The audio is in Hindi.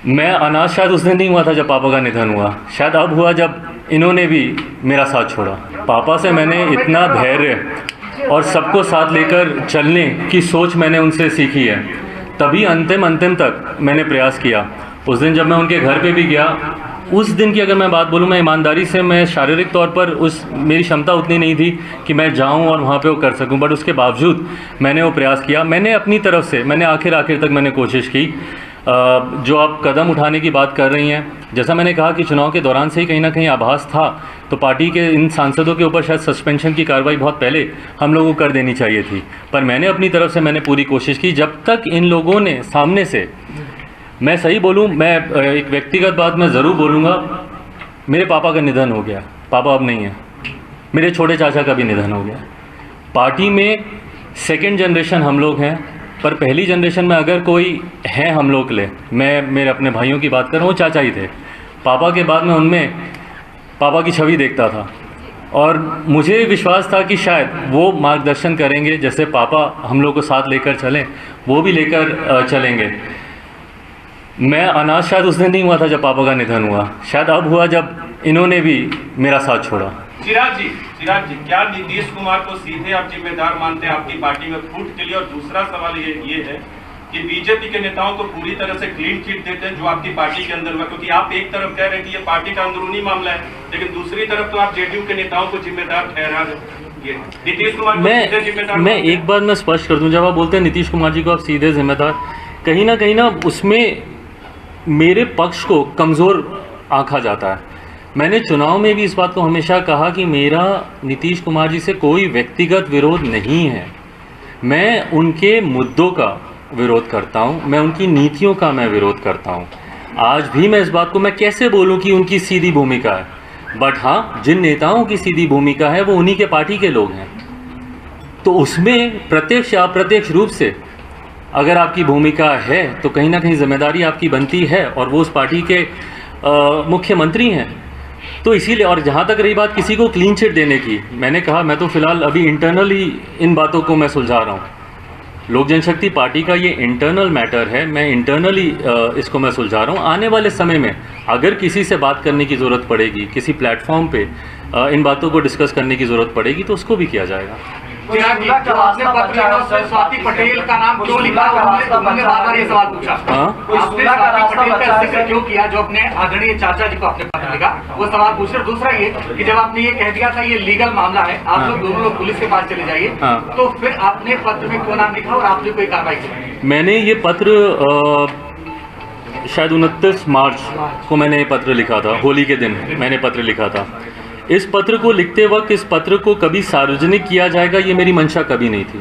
मैं अनाथ शायद उस दिन नहीं हुआ था जब पापा का निधन हुआ, शायद अब हुआ जब इन्होंने भी मेरा साथ छोड़ा। पापा से मैंने इतना धैर्य और सबको साथ लेकर चलने की सोच मैंने उनसे सीखी है, तभी अंतिम तक मैंने प्रयास किया। उस दिन जब मैं उनके घर पे भी गया, उस दिन की अगर मैं बात बोलूँ, मैं ईमानदारी से, मैं शारीरिक तौर पर मेरी क्षमता उतनी नहीं थी कि मैं जाऊं और वहाँ पे वो कर सकूं, बट उसके बावजूद मैंने वो प्रयास किया। मैंने अपनी तरफ से मैंने आखिर तक मैंने कोशिश की। जो आप कदम उठाने की बात कर रही हैं, जैसा मैंने कहा कि चुनाव के दौरान से ही कहीं ना कहीं आभास था, तो पार्टी के इन सांसदों के ऊपर शायद सस्पेंशन की कार्रवाई बहुत पहले हम लोगों को कर देनी चाहिए थी, पर मैंने अपनी तरफ से मैंने पूरी कोशिश की। जब तक इन लोगों ने सामने से, मैं सही बोलूं, मैं एक व्यक्तिगत बात मैं ज़रूर बोलूँगा, मेरे पापा का निधन हो गया, पापा अब नहीं है। मेरे छोटे चाचा का भी निधन हो गया। पार्टी में सेकंड जनरेशन हम लोग हैं, पर पहली जनरेशन में अगर कोई है हम लोग के लिए, मैं मेरे अपने भाइयों की बात कर रहा हूँ, चाचा ही थे। पापा के बाद मैं उनमें पापा की छवि देखता था और मुझे विश्वास था कि शायद वो मार्गदर्शन करेंगे, जैसे पापा हम लोग को साथ लेकर चलें, वो भी लेकर चलेंगे। मैं अनाथ शायद उस दिन नहीं हुआ था जब पापा का निधन हुआ, शायद अब हुआ जब इन्होंने भी मेरा साथ छोड़ा। चिराग जी, क्या नीतीश कुमार को सीधे आप जिम्मेदार मानते हैं आपकी पार्टी में फूट के लिए? और दूसरा सवाल ये है कि बीजेपी के नेताओं को पूरी तरह से क्लीन चिट देते हैं जो आपकी पार्टी के अंदर हुआ, क्योंकि आप एक तरफ कह रहे हैं कि ये पार्टी का अंदरूनी मामला है, लेकिन दूसरी तरफ तो आप जेडीयू के नेताओं को जिम्मेदार ठहरा रहे हैं। नीतीश कुमार को जिम्मेदार? मैं एक बात मैं स्पष्ट कर दूं, जब आप बोलते हैं नीतीश कुमार जी को आप सीधे जिम्मेदार, कहीं ना उसमें मेरे पक्ष को कमज़ोर आंका जाता है। मैंने चुनाव में भी इस बात को हमेशा कहा कि मेरा नीतीश कुमार जी से कोई व्यक्तिगत विरोध नहीं है, मैं उनके मुद्दों का विरोध करता हूं, मैं उनकी नीतियों का मैं विरोध करता हूं। आज भी मैं इस बात को मैं कैसे बोलूं कि उनकी सीधी भूमिका है, बट हाँ, जिन नेताओं की सीधी भूमिका है वो उन्हीं के पार्टी के लोग हैं, तो उसमें प्रत्यक्ष या अप्रत्यक्ष रूप से अगर आपकी भूमिका है तो कहीं ना कहीं जिम्मेदारी आपकी बनती है, और वो उस पार्टी के मुख्यमंत्री हैं। तो इसीलिए, और जहाँ तक रही बात किसी को क्लीन चिट देने की, मैंने कहा मैं तो फिलहाल अभी इंटरनली इन बातों को मैं सुलझा रहा हूँ। लोक जनशक्ति पार्टी का ये इंटरनल मैटर है, मैं इंटरनली इसको मैं सुलझा रहा हूँ। आने वाले समय में अगर किसी से बात करने की ज़रूरत पड़ेगी, किसी प्लेटफॉर्म पे इन बातों को डिस्कस करने की ज़रूरत पड़ेगी, तो उसको भी किया जाएगा। चिराग जी, जो आपने पत्र लिखा उसमें स्वाति पटेल का नाम क्यों लिखा? उन्होंने बार-बार ये सवाल पूछा। आपने स्वाति पटेल का जिक्र क्यों किया, जो अपने आदरणीय चाचा जी को आपने पत्र लिखा, वो सवाल पूछ रहे। दूसरा ये कि जब आपने ये कह दिया था ये लीगल मामला है, आप लोग दोनों लोग पुलिस के पास चले जाइए, तो फिर आपने पत्र में क्यों नाम लिखा और आपने कोई कार्रवाई की? मैंने ये पत्र शायद 29 मार्च को मैंने ये पत्र लिखा था, होली के दिन मैंने पत्र लिखा था। इस पत्र को लिखते वक्त इस पत्र को कभी सार्वजनिक किया जाएगा ये मेरी मंशा कभी नहीं थी।